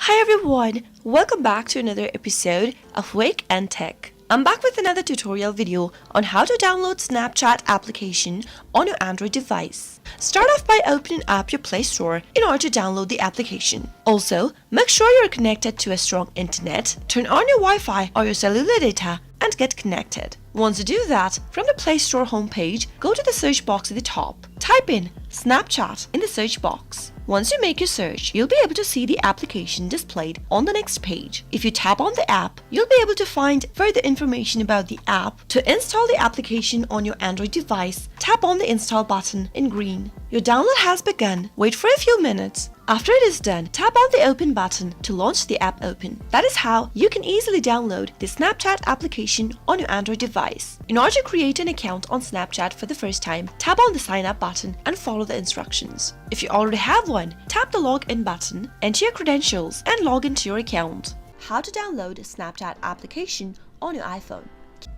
Hi everyone, welcome back to another episode of Wake&Tech. I'm back with another tutorial video on how to download Snapchat application on your Android device. Start off by opening up your Play Store in order to download the application. Also, make sure you're connected to a strong internet, turn on your Wi-Fi or your cellular data and get connected. Once you do that, from the Play Store homepage, go to the search box at the top. Type in Snapchat in the search box. Once you make your search, you'll be able to see the application displayed on the next page. If you tap on the app, you'll be able to find further information about the app. To install the application on your Android device, tap on the install button in green. Your download has begun. Wait for a few minutes. After it is done, tap on the open button to launch the app open. That is how you can easily download the Snapchat application on your Android device. In order to create an account on Snapchat for the first time, tap on the sign up button and follow the instructions. If you already have one, tap the login button, enter your credentials and log into your account. How to download a Snapchat application on your iPhone.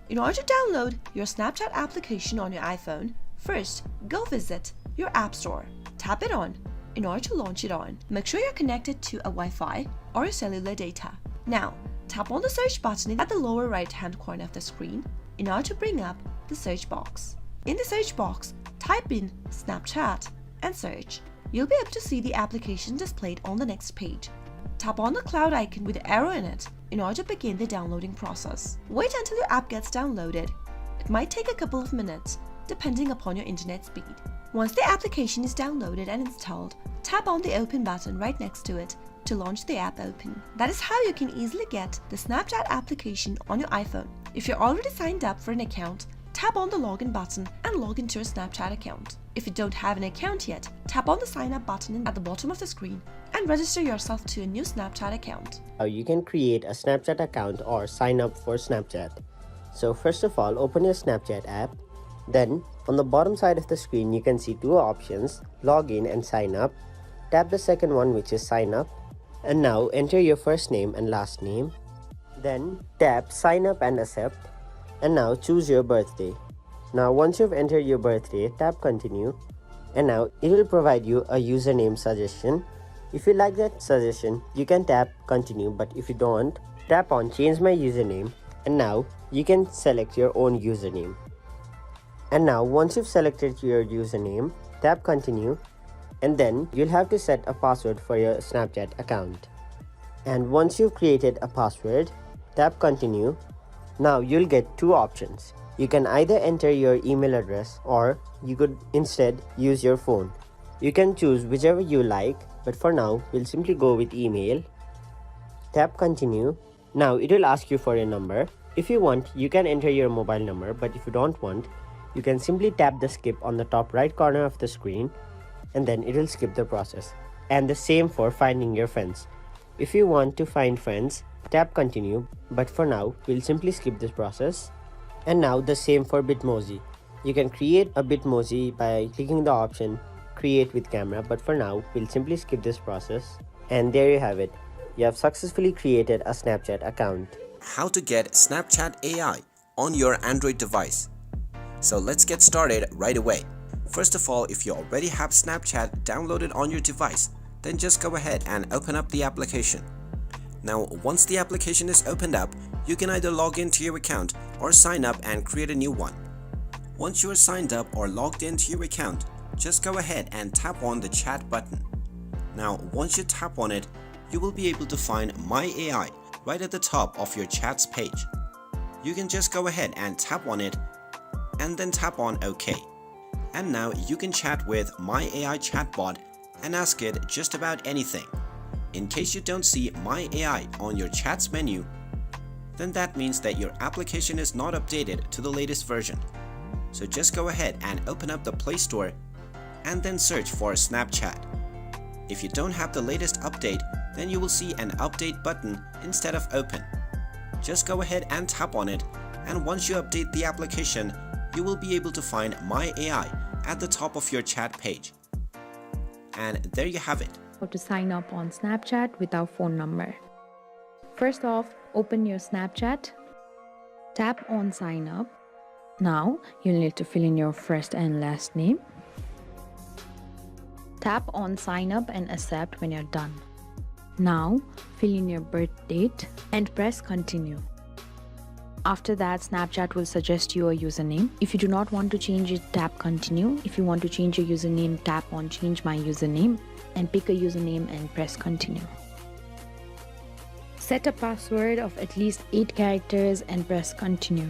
In order to download your Snapchat application on your iPhone, first go visit your App Store. Tap it on. In order to launch it on, make sure you're connected to a Wi-Fi or your cellular data. Now, tap on the search button at the lower right-hand corner of the screen in order to bring up the search box. In the search box, type in Snapchat and search. You'll be able to see the application displayed on the next page. Tap on the cloud icon with the arrow in it in order to begin the downloading process. Wait until your app gets downloaded. It might take a couple of minutes, depending upon your internet speed. Once the application is downloaded and installed, tap on the open button right next to it to launch the app open. That is how you can easily get the Snapchat application on your iPhone. If you're already signed up for an account, tap on the login button and log into your Snapchat account. If you don't have an account yet, tap on the sign up button at the bottom of the screen and register yourself to a new Snapchat account. How you can create a Snapchat account or sign up for Snapchat. So first of all, open your Snapchat app. Then, on the bottom side of the screen, you can see two options, login and sign up. Tap the second one, which is sign up. And now enter your first name and last name. Then tap sign up and accept. And now choose your birthday. Now once you've entered your birthday, tap continue. And now it will provide you a username suggestion. If you like that suggestion, you can tap continue, but if you don't, tap on change my username. And now you can select your own username. And now once you've selected your username, tap continue, and then you'll have to set a password for your Snapchat account. And once you've created a password, tap continue. Now you'll get two options. You can either enter your email address or you could instead use your phone. You can choose whichever you like, but for now we'll simply go with email. Tap continue. Now it will ask you for your number. If you want, you can enter your mobile number, but if you don't want, you can simply tap the skip on the top right corner of the screen and then it will skip the process. And the same for finding your friends. If you want to find friends, tap continue, but for now we'll simply skip this process. And now the same for Bitmoji. You can create a Bitmoji by clicking the option create with camera, but for now we'll simply skip this process. And there you have it. You have successfully created a Snapchat account. How to get Snapchat AI on your Android device. So let's get started right away. First of all, if you already have Snapchat downloaded on your device, then just go ahead and open up the application. Now, once the application is opened up, you can either log into your account or sign up and create a new one. Once you are signed up or logged into your account, just go ahead and tap on the chat button. Now, once you tap on it, you will be able to find My AI right at the top of your chats page. You can just go ahead and tap on it and then tap on OK. And now you can chat with My AI chatbot and ask it just about anything. In case you don't see My AI on your chats menu, then that means that your application is not updated to the latest version. So just go ahead and open up the Play Store and then search for Snapchat. If you don't have the latest update, then you will see an update button instead of open. Just go ahead and tap on it, and once you update the application, you will be able to find My AI at the top of your chat page. And there you have it. How to sign up on Snapchat with our phone number. First off, open your Snapchat, tap on sign up. Now you'll need to fill in your first and last name. Tap on sign up and accept when you're done. Now, fill in your birth date and press continue. After that, Snapchat will suggest you a username. If you do not want to change it, tap continue. If you want to change your username, tap on change my username and pick a username and press continue. Set a password of at least 8 characters and press continue.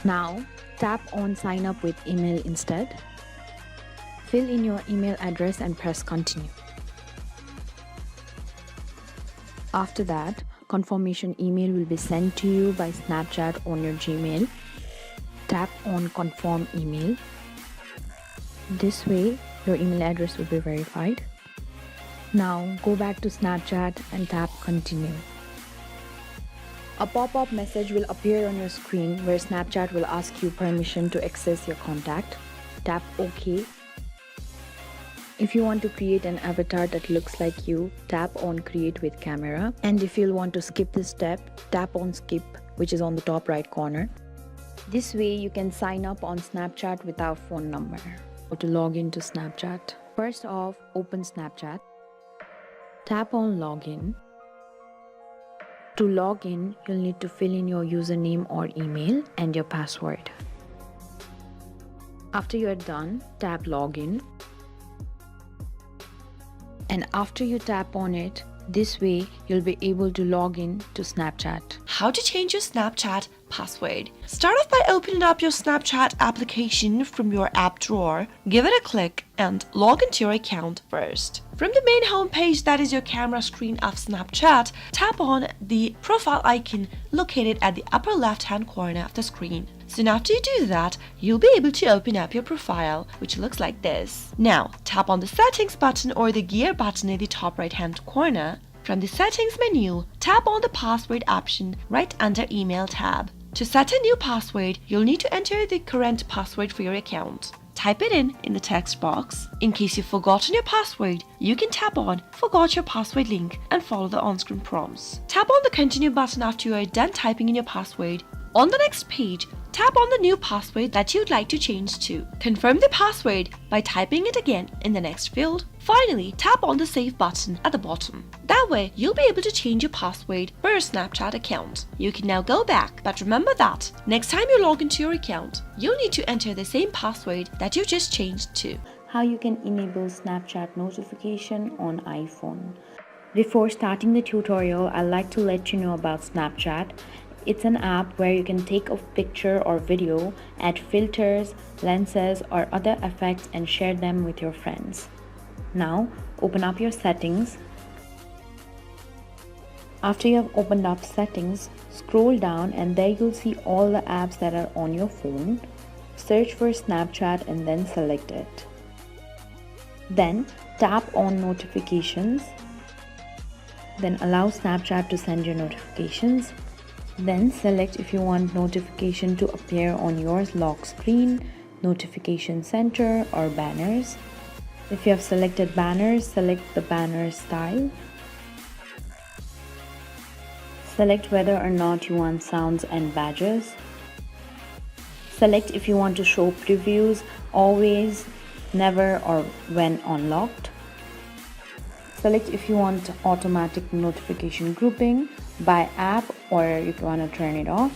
Now, tap on sign up with email instead. Fill in your email address and press continue. After that, confirmation email will be sent to you by Snapchat on your Gmail. Tap on confirm email. This way, your email address will be verified. Now, go back to Snapchat and tap continue. A pop-up message will appear on your screen where Snapchat will ask you permission to access your contact. Tap OK. If you want to create an avatar that looks like you, tap on create with camera. And if you'll want to skip this step, tap on skip, which is on the top right corner. This way you can sign up on Snapchat without phone number. How to log into Snapchat? First off, open Snapchat. Tap on login. To log in, you'll need to fill in your username or email and your password. After you are done, tap login. And after you tap on it, this way you'll be able to log in to Snapchat. How to change your Snapchat password. Start off by opening up your Snapchat application from your app drawer, give it a click and log into your account first. From the main home page, that is your camera screen of Snapchat, tap on the profile icon located at the upper left hand corner of the screen. Soon after you do that, you'll be able to open up your profile, which looks like this. Now, tap on the settings button or the gear button in the top right hand corner. From the settings menu, tap on the password option right under email tab. To set a new password, you'll need to enter the current password for your account. Type it in the text box. In case you've forgotten your password, you can tap on Forgot Your Password link and follow the on-screen prompts. Tap on the continue button after you are done typing in your password. On the next page, tap on the new password that you'd like to change to. Confirm the password by typing it again in the next field. Finally, tap on the save button at the bottom. That way, you'll be able to change your password for your Snapchat account. You can now go back, but remember that next time you log into your account, you'll need to enter the same password that you just changed to. How you can enable Snapchat notification on iPhone. Before starting the tutorial, I'd like to let you know about Snapchat. It's an app where you can take a picture or video, add filters, lenses, or other effects and share them with your friends. Now, open up your settings. After you have opened up settings, scroll down and there you'll see all the apps that are on your phone. Search for Snapchat and then select it. Then, tap on notifications. Then allow Snapchat to send you notifications. Then select if you want notification to appear on your lock screen, notification center or banners. If you have selected banners, select the banner style. Select whether or not you want sounds and badges. Select if you want to show previews, always, never or when unlocked. Select if you want automatic notification grouping by app or if you want to turn it off.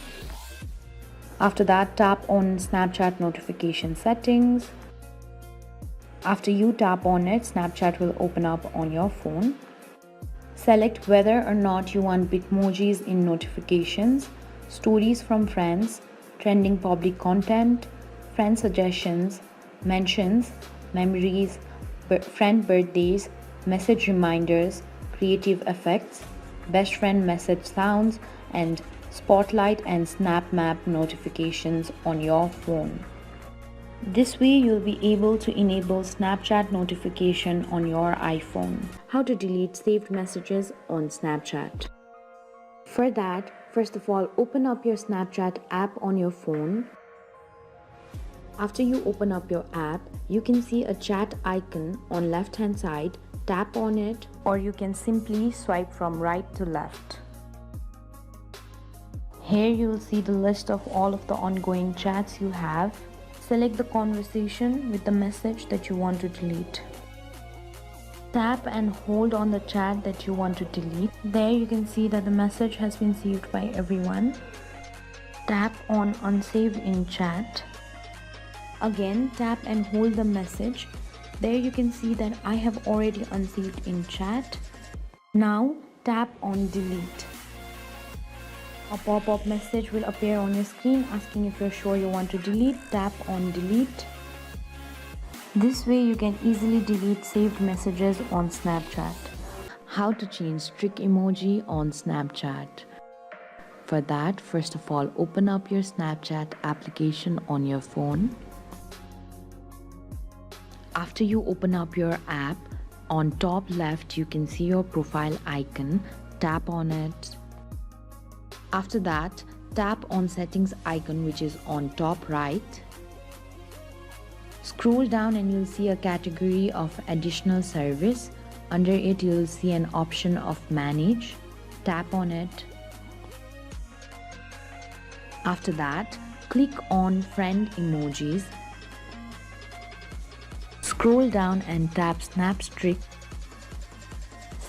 After that, tap on Snapchat notification settings. After you tap on it, Snapchat will open up on your phone. Select whether or not you want Bitmojis in notifications, stories from friends, trending public content, friend suggestions, mentions, memories, friend birthdays, message reminders, creative effects, best friend message sounds, and spotlight and snap map notifications on your phone. This way you'll be able to enable Snapchat notification on your iPhone. How to delete saved messages on Snapchat. For that, first of all, open up your Snapchat app on your phone. After you open up your app, you can see a chat icon on left hand side. Tap on it, or you can simply swipe from right to left. Here you'll see the list of all of the ongoing chats you have. Select the conversation with the message that you want to delete. Tap and hold on the chat that you want to delete. There you can see that the message has been saved by everyone. Tap on unsaved in chat. Again, tap and hold the message. There you can see that I have already unsaved in chat. Now tap on delete. A pop-up message will appear on your screen asking if you're sure you want to delete. Tap on delete. This way you can easily delete saved messages on Snapchat. How to change strict emoji on Snapchat. For that, first of all, open up your Snapchat application on your phone. After you open up your app, on top left you can see your profile icon. Tap on it. After that, tap on settings icon which is on top right. Scroll down and you'll see a category of additional service. Under it you'll see an option of manage. Tap on it. After that, click on friend emojis. Scroll down and tap snap streak.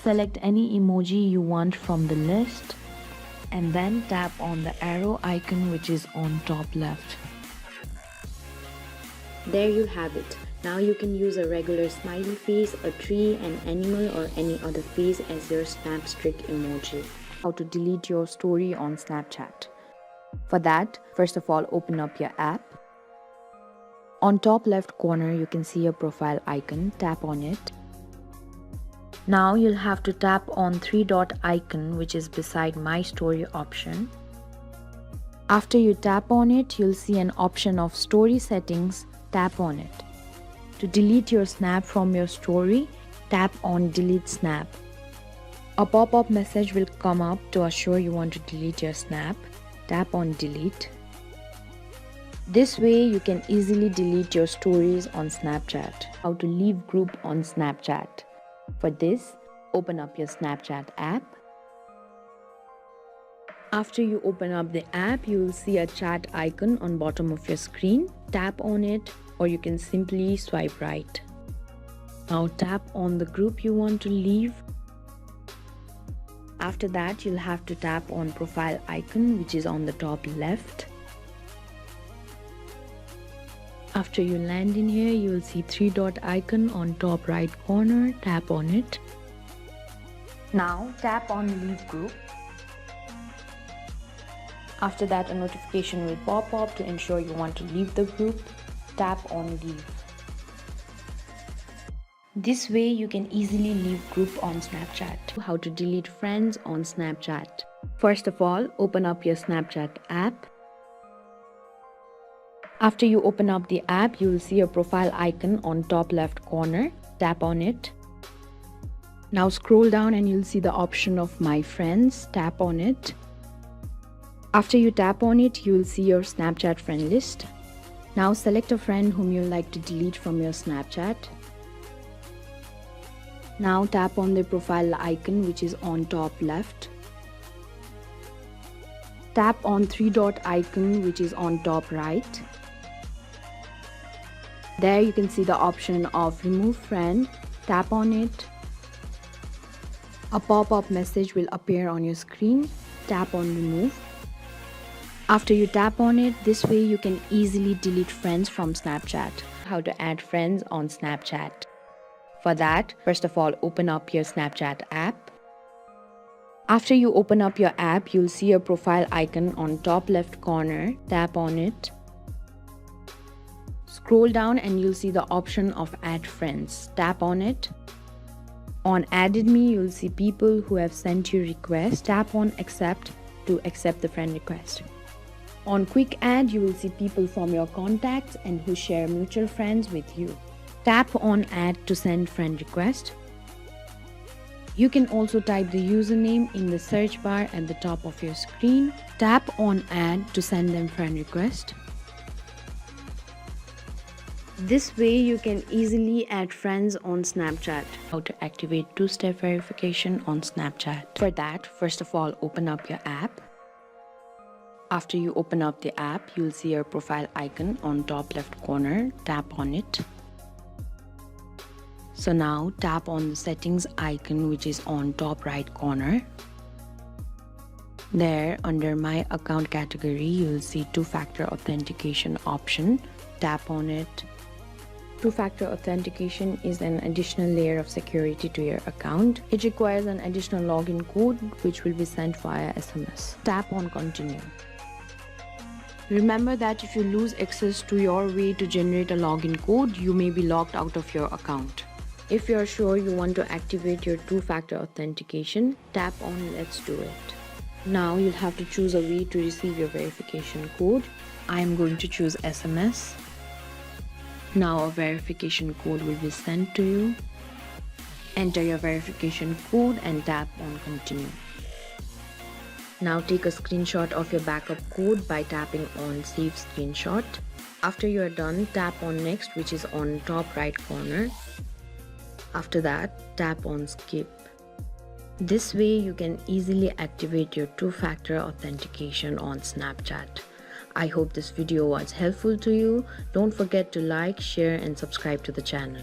Select any emoji you want from the list and then tap on the arrow icon which is on top left. There you have it. Now you can use a regular smiley face, a tree, an animal or any other face as your snap streak emoji. How to delete your story on Snapchat. For that, first of all, open up your app. On top left corner you can see a profile icon. Tap on it. Now you'll have to tap on three-dot icon which is beside my story option. After you tap on it, you'll see an option of story settings. Tap on it. To delete your snap from your story, tap on delete snap. A pop-up message will come up to assure you want to delete your snap. Tap on delete. This way you can easily delete your stories on Snapchat. How to leave group on Snapchat. For this, open up your Snapchat app. After you open up the app, you will see a chat icon on bottom of your screen. Tap on it or you can simply swipe right. Now tap on the group you want to leave. After that, you'll have to tap on profile icon which is on the top left. After you land in here, you will see three-dot icon on top right corner. Tap on it. Now tap on leave group. After that, a notification will pop up to ensure you want to leave the group. Tap on leave. This way you can easily leave group on Snapchat. How to delete friends on Snapchat. First of all, open up your Snapchat app. After you open up the app, you will see a profile icon on top left corner. Tap on it. Now scroll down and you'll see the option of my friends. Tap on it. After you tap on it, you will see your Snapchat friend list. Now select a friend whom you like to delete from your Snapchat. Now tap on the profile icon which is on top left. Tap on three-dot icon which is on top right. There you can see the option of remove friend. Tap on it. A pop-up message will appear on your screen. Tap on remove. After you tap on it, this way you can easily delete friends from Snapchat. How to add friends on Snapchat. For that, first of all, open up your Snapchat app. After you open up your app, you'll see a profile icon on top left corner. Tap on it. Scroll down and you'll see the option of add friends. Tap on it. On added me, you'll see people who have sent you requests. Tap on accept to accept the friend request. On quick add, you will see people from your contacts and who share mutual friends with you. Tap on add to send friend request. You can also type the username in the search bar at the top of your screen. Tap on add to send them friend request. This way you can easily add friends on Snapchat. How to activate two-step verification on Snapchat. For that, first of all, open up your app. After you open up the app, you'll see your profile icon on top left corner. Tap on it. So now tap on the settings icon which is on top right corner. There under my account category you'll see two-factor authentication option. Tap on it. Two-factor authentication is an additional layer of security to your account. It requires an additional login code which will be sent via SMS. Tap on continue. Remember that if you lose access to your way to generate a login code, you may be locked out of your account. If you are sure you want to activate your two-factor authentication, tap on Let's Do It. Now you'll have to choose a way to receive your verification code. I am going to choose SMS. Now a verification code will be sent to you. Enter your verification code and tap on continue. Now take a screenshot of your backup code by tapping on Save Screenshot. After you are done, tap on Next which is on top right corner. After that, tap on Skip. This way you can easily activate your two-factor authentication on Snapchat. I hope this video was helpful to you. Don't forget to like, share and subscribe to the channel.